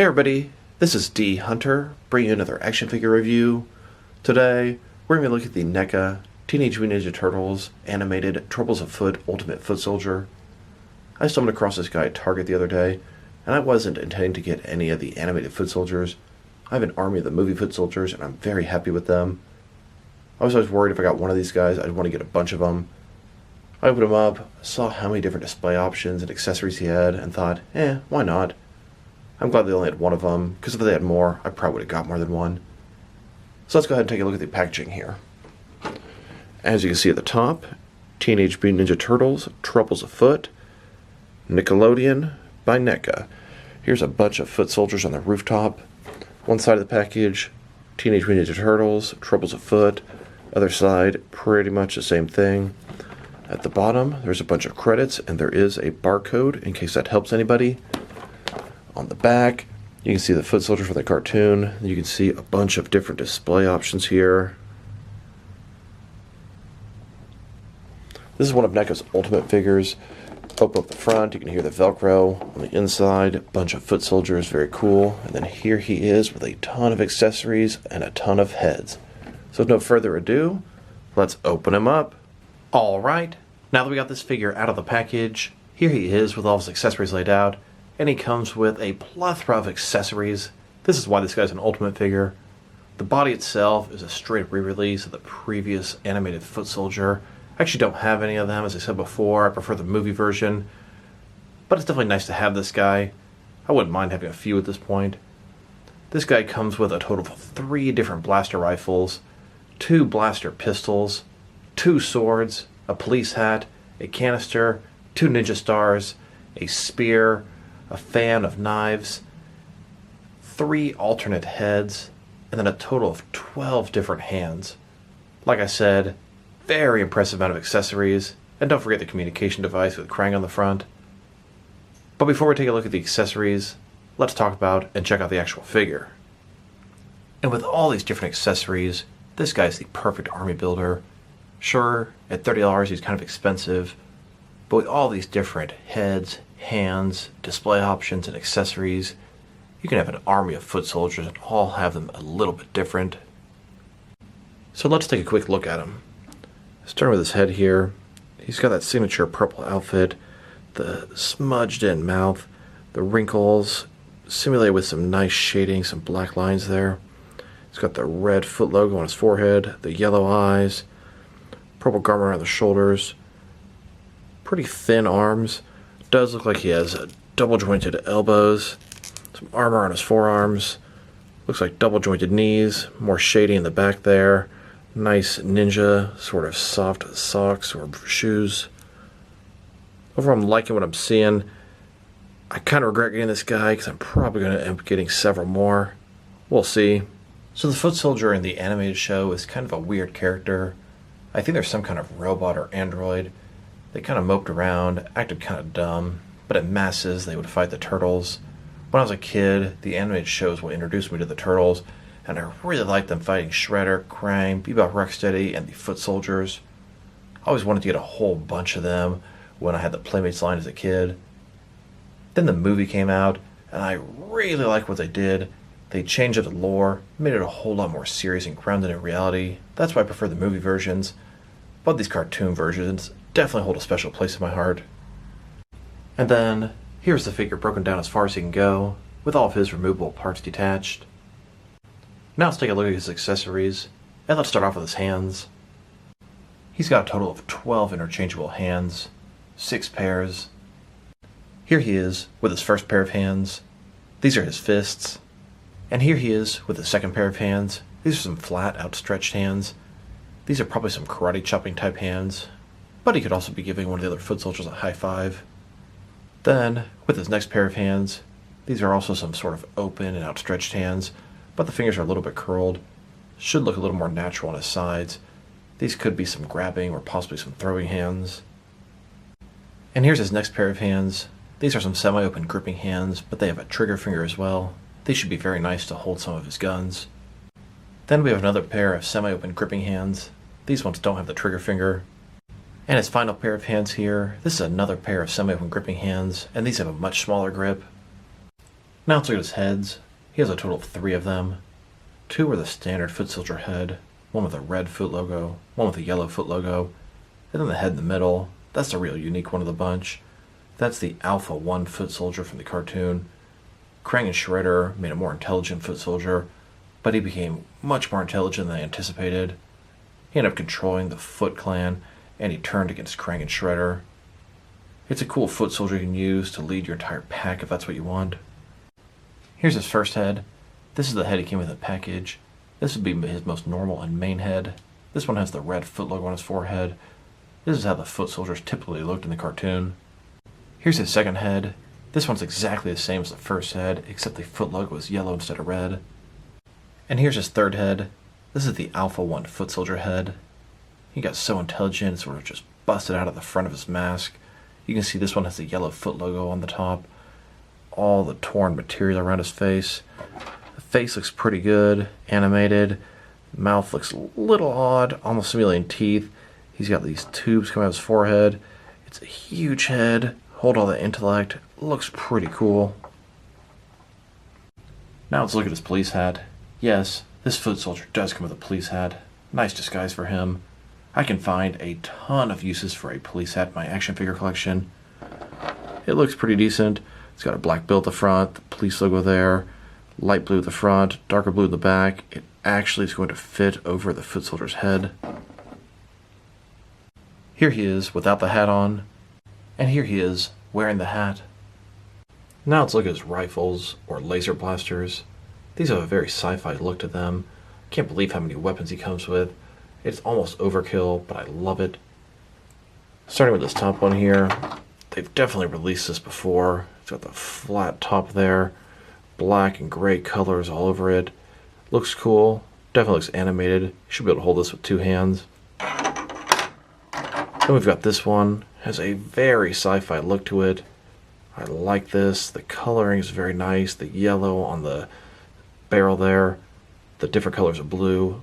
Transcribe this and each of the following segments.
Hey everybody, this is D Hunter, bringing you another action figure review. Today, we're going to look at the Neca Teenage Mutant Ninja Turtles animated Troubles Afoot Ultimate Foot Soldier. I stumbled across this guy at Target the other day, and I wasn't intending to get any of the animated foot soldiers. I have an army of the movie foot soldiers, and I'm very happy with them. I was always worried if I got one of these guys, I'd want to get a bunch of them. I opened him up, saw how many different display options and accessories he had, and thought, why not? I'm glad they only had one of them, because if they had more, I probably would have got more than one. So let's go ahead and take a look at the packaging here. As you can see at the top, Teenage Mutant Ninja Turtles, Troubles Afoot, Nickelodeon by Neca. Here's a bunch of foot soldiers on the rooftop. One side of the package, Teenage Mutant Ninja Turtles, Troubles Afoot. Other side, pretty much the same thing. At the bottom, there's a bunch of credits, and there is a barcode in case that helps anybody. On the back, you can see the foot soldier from the cartoon. You can see a bunch of different display options here. This is one of Neca's Ultimate figures. Open up the front, you can hear the Velcro. On the inside, a bunch of foot soldiers, very cool. And then here he is with a ton of accessories and a ton of heads. So with no further ado, let's open him up. Alright, now that we got this figure out of the package, here he is with all his accessories laid out. And he comes with a plethora of accessories. This is why this guy's an Ultimate figure. The body itself is a straight re-release of the previous animated foot soldier. I actually don't have any of them, as I said before. I prefer the movie version. But it's definitely nice to have this guy. I wouldn't mind having a few at this point. This guy comes with a total of 3 different blaster rifles, 2 blaster pistols, 2 swords, a police hat, a canister, 2 ninja stars, a spear, a fan of knives, 3 alternate heads, and then a total of 12 different hands. Like I said, very impressive amount of accessories, and don't forget the communication device with Krang on the front. But before we take a look at the accessories, let's talk about and check out the actual figure. And with all these different accessories, this guy's the perfect army builder. Sure, at $30 he's kind of expensive, but with all these different heads, hands, display options, and accessories, you can have an army of foot soldiers and all have them a little bit different. So let's take a quick look at him. Starting with his head here, he's got that signature purple outfit, the smudged in mouth, the wrinkles, simulated with some nice shading, some black lines there. He's got the red foot logo on his forehead, the yellow eyes, purple garment around the shoulders, pretty thin arms. Does look like he has double jointed elbows, some armor on his forearms, looks like double jointed knees, more shading in the back there, nice ninja sort of soft socks or shoes. Overall, I'm liking what I'm seeing. I kind of regret getting this guy because I'm probably going to end up getting several more. We'll see. So the foot soldier in the animated show is kind of a weird character. I think there's some kind of robot or android. They kind of moped around, acted kind of dumb, but at masses they would fight the turtles. When I was a kid, the animated shows would introduce me to the turtles, and I really liked them fighting Shredder, Krang, Bebop, Rocksteady, and the foot soldiers. I always wanted to get a whole bunch of them when I had the Playmates line as a kid. Then the movie came out, and I really liked what they did. They changed the lore, made it a whole lot more serious and grounded in reality. That's why I prefer the movie versions. But these cartoon versions definitely hold a special place in my heart. And then, here's the figure broken down as far as he can go, with all of his removable parts detached. Now let's take a look at his accessories, and let's start off with his hands. He's got a total of 12 interchangeable hands, 6 pairs. Here he is with his first pair of hands. These are his fists. And here he is with his second pair of hands. These are some flat, outstretched hands. These are probably some karate chopping type hands, but he could also be giving one of the other foot soldiers a high five. Then, with his next pair of hands, these are also some sort of open and outstretched hands, but the fingers are a little bit curled. Should look a little more natural on his sides. These could be some grabbing or possibly some throwing hands. And here's his next pair of hands. These are some semi-open gripping hands, but they have a trigger finger as well. These should be very nice to hold some of his guns. Then we have another pair of semi-open gripping hands. These ones don't have the trigger finger. And his final pair of hands here, this is another pair of semi-open gripping hands, and these have a much smaller grip. Now let's look at his heads. He has a total of 3 of them. 2 are the standard foot soldier head, one with a red foot logo, one with a yellow foot logo, and then the head in the middle. That's the real unique one of the bunch. That's the Alpha 1 foot soldier from the cartoon. Krang and Shredder made a more intelligent foot soldier, but he became much more intelligent than they anticipated. He ended up controlling the Foot Clan, and he turned against Krang and Shredder. It's a cool foot soldier you can use to lead your entire pack if that's what you want. Here's his first head. This is the head he came with in the package. This would be his most normal and main head. This one has the red foot logo on his forehead. This is how the foot soldiers typically looked in the cartoon. Here's his second head. This one's exactly the same as the first head, except the foot logo is yellow instead of red. And here's his third head. This is the Alpha 1 foot soldier head. He got so intelligent, it sort of just busted out of the front of his mask. You can see this one has the yellow foot logo on the top. All the torn material around his face. The face looks pretty good, animated. The mouth looks a little odd, almost simulating teeth. He's got these tubes coming out of his forehead. It's a huge head. Hold all the intellect. Looks pretty cool. Now let's look at his police hat. Yes, this foot soldier does come with a police hat. Nice disguise for him. I can find a ton of uses for a police hat in my action figure collection. It looks pretty decent. It's got a black bill at the front, the police logo there, light blue at the front, darker blue at the back. It actually is going to fit over the foot soldier's head. Here he is without the hat on, and here he is wearing the hat. Now let's look at his rifles, or laser blasters. These have a very sci-fi look to them. Can't believe how many weapons he comes with. It's almost overkill, but I love it. Starting with this top one here, they've definitely released this before. It's got the flat top there, black and gray colors all over it. Looks cool, definitely looks animated. You should be able to hold this with 2 hands. Then we've got this one, has a very sci-fi look to it. I like this, the coloring is very nice, the yellow on the barrel there, the different colors of blue.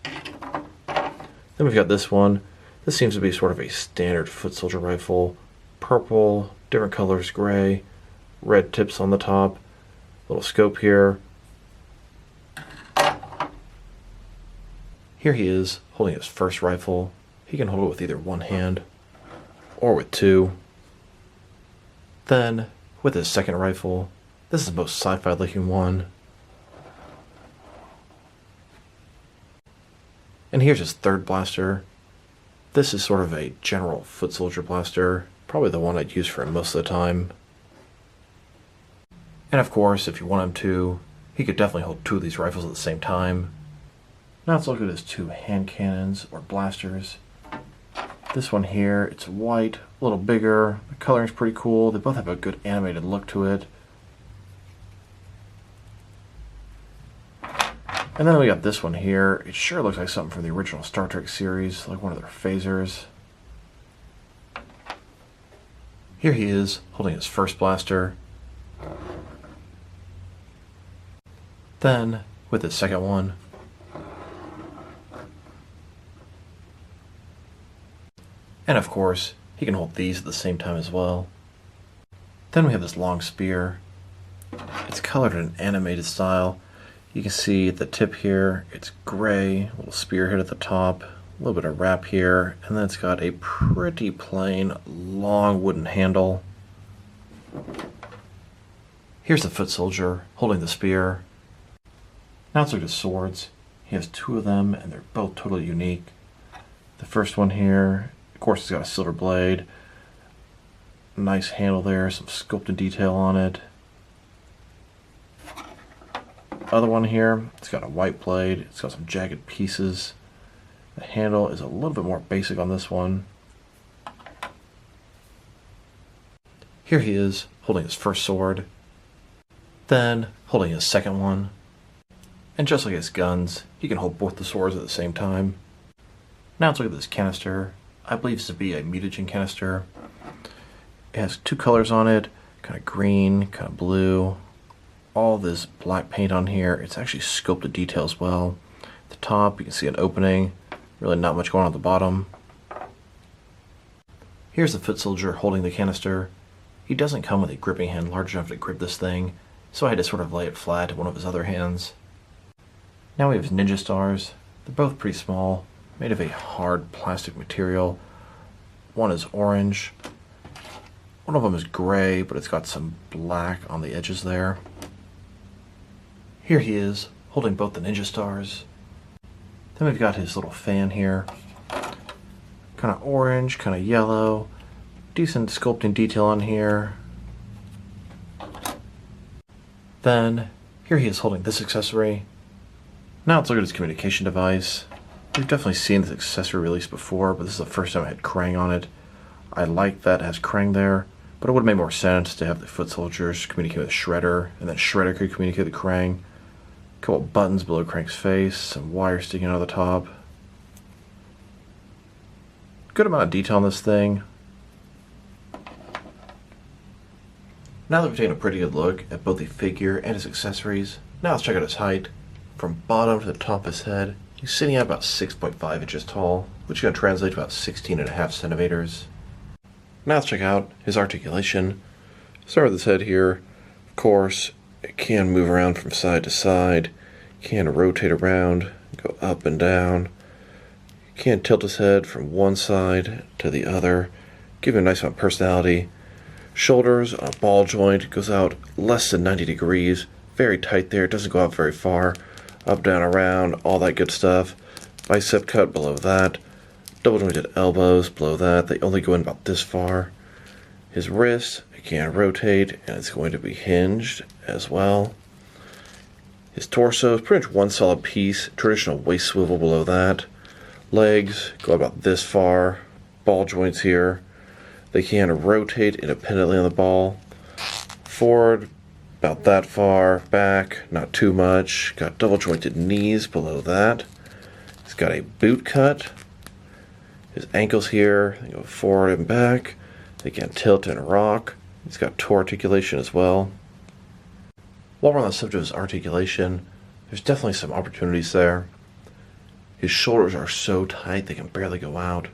Then we've got this one. This seems to be sort of a standard foot soldier rifle. Purple, different colors, gray, red tips on the top, little scope here. Here he is holding his first rifle. He can hold it with either one hand or with 2. Then with his second rifle, this is the most sci-fi looking one. And here's his third blaster. This is sort of a general foot soldier blaster, probably the one I'd use for him most of the time. And of course, if you want him to, he could definitely hold 2 of these rifles at the same time. Now let's look at his 2 hand cannons, or blasters. This one here, it's white, a little bigger, the coloring's pretty cool, they both have a good animated look to it. And then we got this one here. It sure looks like something from the original Star Trek series, like one of their phasers. Here he is, holding his first blaster. Then, with his second one. And of course, he can hold these at the same time as well. Then we have this long spear. It's colored in an animated style. You can see at the tip here, it's gray, a little spearhead at the top, a little bit of wrap here, and then it's got a pretty plain, long wooden handle. Here's the foot soldier holding the spear. Now let's look at his swords. He has 2 of them, and they're both totally unique. The first one here, of course, it's got a silver blade, nice handle there, some sculpted detail on it. Other one here, it's got a white blade, it's got some jagged pieces. The handle is a little bit more basic on this one. Here he is, holding his first sword, then holding his second one. And just like his guns, he can hold both the swords at the same time. Now let's look at this canister. I believe this to be a mutagen canister. It has 2 colors on it, kind of green, kind of blue. All this black paint on here. It's actually sculpted detail as well. At the top, you can see an opening. Really not much going on at the bottom. Here's the foot soldier holding the canister. He doesn't come with a gripping hand large enough to grip this thing, so I had to sort of lay it flat in one of his other hands. Now we have his ninja stars. They're both pretty small, made of a hard plastic material. One is orange. One of them is gray, but it's got some black on the edges there. Here he is, holding both the ninja stars. Then we've got his little fan here. Kind of orange, kind of yellow. Decent sculpting detail on here. Then, here he is holding this accessory. Now let's look at his communication device. We've definitely seen this accessory released before, but this is the first time I had Krang on it. I like that it has Krang there, but it would have made more sense to have the foot soldiers communicate with Shredder, and then Shredder could communicate with Krang. A couple buttons below Krang's face, some wires sticking out of the top. Good amount of detail on this thing. Now that we've taken a pretty good look at both the figure and his accessories, now let's check out his height. From bottom to the top of his head, he's sitting at about 6.5 inches tall, which is going to translate to about 16.5 centimeters. Now let's check out his articulation. Start with his head here. Of course, it can move around from side to side, can rotate around, go up and down. You can tilt his head from one side to the other, give him a nice amount of personality. Shoulders on a ball joint, goes out less than 90 degrees, very tight there, doesn't go out very far. Up, down, around, all that good stuff. Bicep cut below that. Double jointed elbows below that. They only go in about this far. His wrist, it can rotate, and it's going to be hinged as well. His torso is pretty much one solid piece. Traditional waist swivel below that. Legs go about this far. Ball joints here. They can rotate independently on the ball. Forward, about that far. Back, not too much. Got double jointed knees below that. He's got a boot cut. His ankles here, they go forward and back. They can tilt and rock. He's got toe articulation as well. While we're on the subject of his articulation, there's definitely some opportunities there. His shoulders are so tight they can barely go out.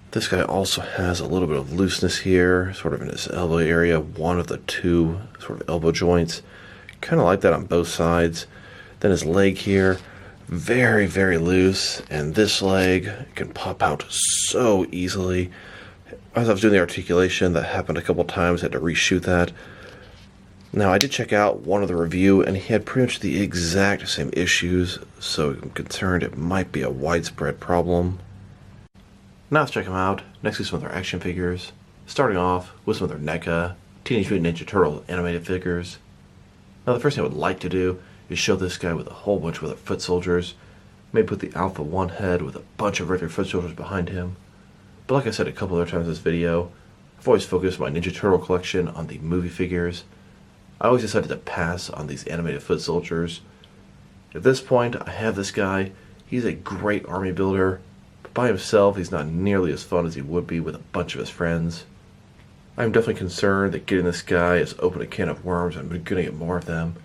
This guy also has a little bit of looseness here, sort of in his elbow area, one of the two sort of elbow joints. Kind of like that on both sides. Then his leg here, very, very loose, and this leg can pop out so easily. As I was doing the articulation, that happened a couple times, I had to reshoot that. Now, I did check out one of the review, and he had pretty much the exact same issues, so I'm concerned it might be a widespread problem. Now let's check them out. Next is some of their action figures. Starting off with some of their NECA, Teenage Mutant Ninja Turtle animated figures. Now the first thing I would like to do is show this guy with a whole bunch of other foot soldiers. Maybe put the Alpha 1 head with a bunch of regular foot soldiers behind him. But like I said a couple other times in this video, I've always focused my Ninja Turtle collection on the movie figures. I always decided to pass on these animated foot soldiers. At this point, I have this guy. He's a great army builder. By himself, he's not nearly as fun as he would be with a bunch of his friends. I'm definitely concerned that getting this guy has opened a can of worms and I'm going to get more of them.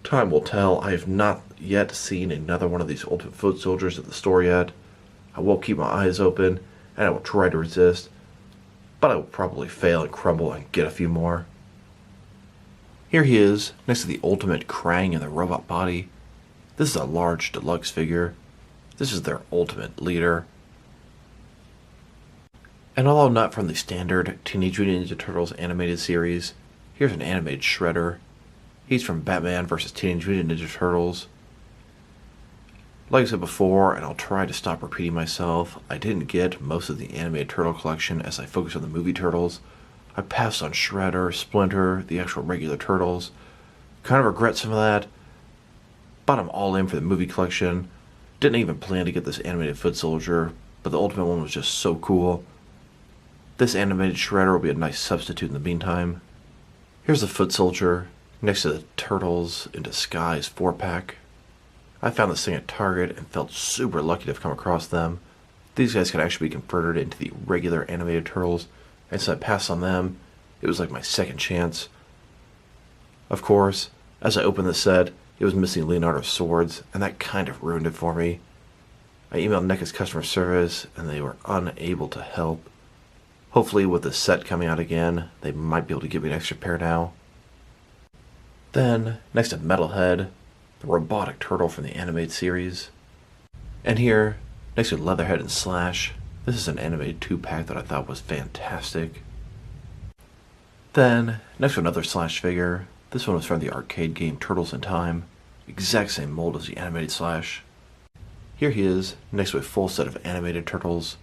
Time will tell. I have not yet seen another one of these Ultimate Foot Soldiers at the store yet. I will keep my eyes open and I will try to resist, but I will probably fail and crumble and get a few more. Here he is, next to the Ultimate Krang in the robot body. This is a large deluxe figure. This is their ultimate leader. And although not from the standard Teenage Mutant Ninja Turtles animated series, here's an animated Shredder. He's from Batman vs. Teenage Mutant Ninja Turtles. Like I said before, and I'll try to stop repeating myself, I didn't get most of the animated turtle collection as I focused on the movie Turtles. I passed on Shredder, Splinter, the actual regular Turtles. Kind of regret some of that, but I'm all in for the movie collection. Didn't even plan to get this animated foot soldier, but the ultimate one was just so cool. This animated Shredder will be a nice substitute in the meantime. Here's the foot soldier next to the Turtles in Disguise 4-pack. I found this thing at Target and felt super lucky to have come across them. These guys can actually be converted into the regular animated Turtles, and since I passed on them, it was like my second chance. Of course, as I opened the set, it was missing Leonardo's swords, and that kind of ruined it for me. I emailed NECA's customer service, and they were unable to help. Hopefully with the set coming out again, they might be able to give me an extra pair now. Then, next to Metalhead, the robotic turtle from the animated series. And here, next to Leatherhead and Slash, this is an animated 2-pack that I thought was fantastic. Then, next to another Slash figure, this one was from the arcade game Turtles in Time, exact same mold as the animated Slash. Here he is, next to a full set of animated turtles.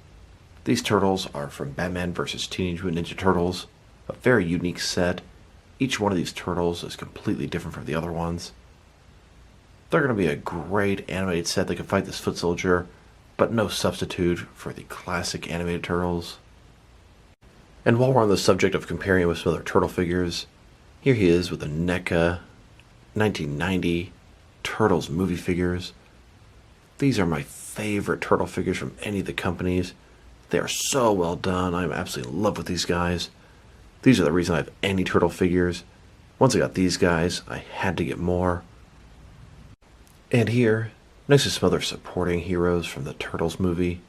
These turtles are from Batman vs. Teenage Mutant Ninja Turtles, a very unique set. Each one of these turtles is completely different from the other ones. They're going to be a great animated set that can fight this foot soldier, but no substitute for the classic animated turtles. And while we're on the subject of comparing with some other turtle figures, here he is with the NECA 1990 Turtles movie figures. These are my favorite turtle figures from any of the companies. They are so well done. I'm absolutely in love with these guys. These are the reason I have any turtle figures. Once I got these guys, I had to get more. And here, next to some other supporting heroes from the Turtles movie,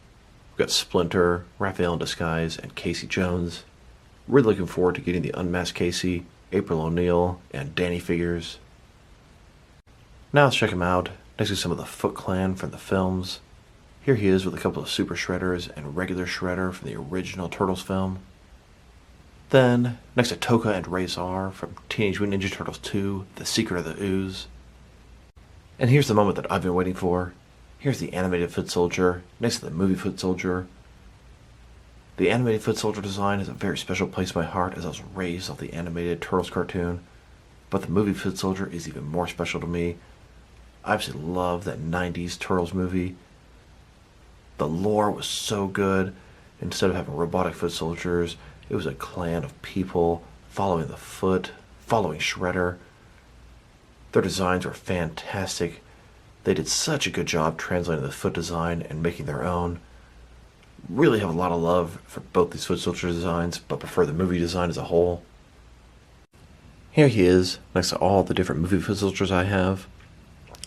we've got Splinter, Raphael in Disguise, and Casey Jones. Really looking forward to getting the Unmasked Casey, April O'Neil, and Danny figures. Now let's check him out, next to some of the Foot Clan from the films. Here he is with a couple of Super Shredders and regular Shredder from the original Turtles film. Then, next to Toka and Razor from Teenage Mutant Ninja Turtles 2, The Secret of the Ooze. And here's the moment that I've been waiting for. Here's the animated foot soldier, next to the movie foot soldier. The animated foot soldier design has a very special place in my heart as I was raised off the animated Turtles cartoon. But the movie foot soldier is even more special to me. I absolutely love that 90s Turtles movie. The lore was so good. Instead of having robotic foot soldiers, it was a clan of people following the Foot, following Shredder. Their designs were fantastic. They did such a good job translating the Foot design and making their own. Really have a lot of love for both these foot soldier designs, but prefer the movie design as a whole. Here he is, next to all the different movie foot soldiers I have.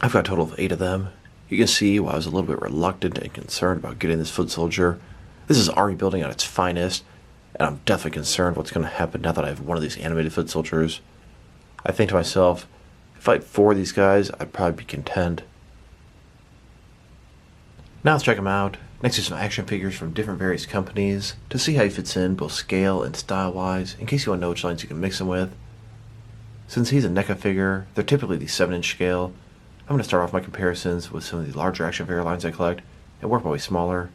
I've got a total of 8 of them. You can see why I was a little bit reluctant and concerned about getting this foot soldier. This is army building at its finest, and I'm definitely concerned what's going to happen now that I have one of these animated foot soldiers. I think to myself, if I had 4 of these guys, I'd probably be content. Now let's check him out, next to some action figures from different various companies, to see how he fits in both scale and style-wise, in case you want to know which lines you can mix him with. Since he's a NECA figure, they're typically the 7-inch scale. I'm going to start off my comparisons with some of the larger action figure lines I collect, and work my way smaller.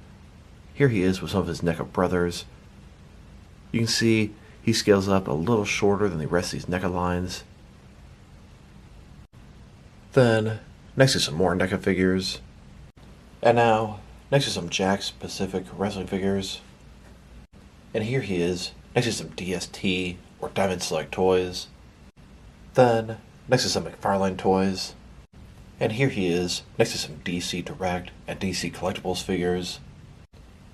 Here he is with some of his NECA brothers. You can see he scales up a little shorter than the rest of these NECA lines. Then, next to some more NECA figures. And now, next to some Jakks Pacific wrestling figures. And here he is, next to some DST or Diamond Select toys. Then, next to some McFarlane toys. And here he is, next to some DC Direct and DC Collectibles figures.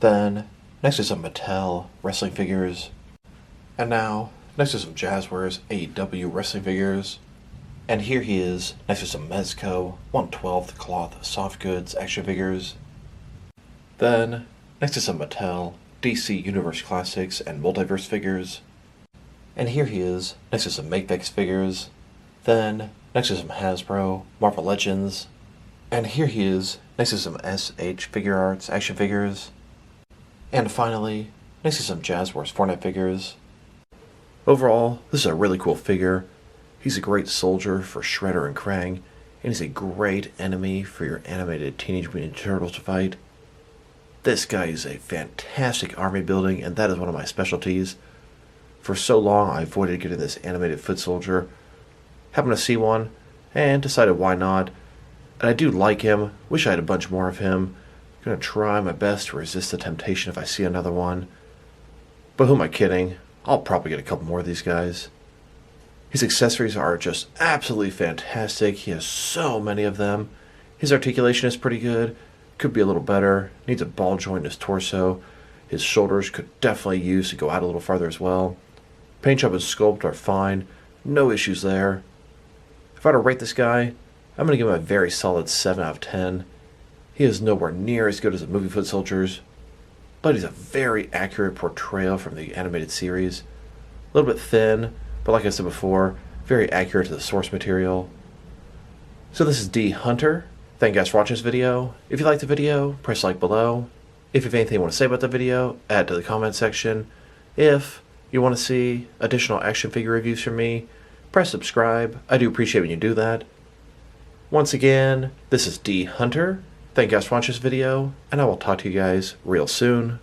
Then, next to some Mattel wrestling figures. And now, next to some Jazzwares AEW wrestling figures. And here he is, next to some Mezco 1/12 cloth soft goods action figures. Then, next to some Mattel DC Universe Classics and Multiverse figures. And here he is, next to some Make-Backs figures. Then, next to some Hasbro Marvel Legends. And here he is, next to some SH Figure Arts action figures. And finally, next to some Jazzwares Fortnite figures. Overall, this is a really cool figure. He's a great soldier for Shredder and Krang, and he's a great enemy for your animated Teenage Mutant Ninja Turtles to fight. This guy is a fantastic army building, and that is one of my specialties. For so long, I avoided getting this animated foot soldier. Happened to see one, and decided why not. And I do like him. Wish I had a bunch more of him. Gonna try my best to resist the temptation if I see another one. But who am I kidding? I'll probably get a couple more of these guys. His accessories are just absolutely fantastic. He has so many of them. His articulation is pretty good. Could be a little better. Needs a ball joint in his torso. His shoulders could definitely use to go out a little farther as well. Paint job and sculpt are fine. No issues there. If I were to rate this guy, I'm going to give him a very solid 7 out of 10. He is nowhere near as good as the movie foot soldiers, but he's a very accurate portrayal from the animated series. A little bit thin, but like I said before, very accurate to the source material. So this is D Hunter. Thank you guys for watching this video. If you liked the video, press like below. If you have anything you want to say about the video, add to the comment section. If you want to see additional action figure reviews from me, press subscribe. I do appreciate when you do that. Once again, this is D Hunter. Thank you guys for watching this video, and I will talk to you guys real soon.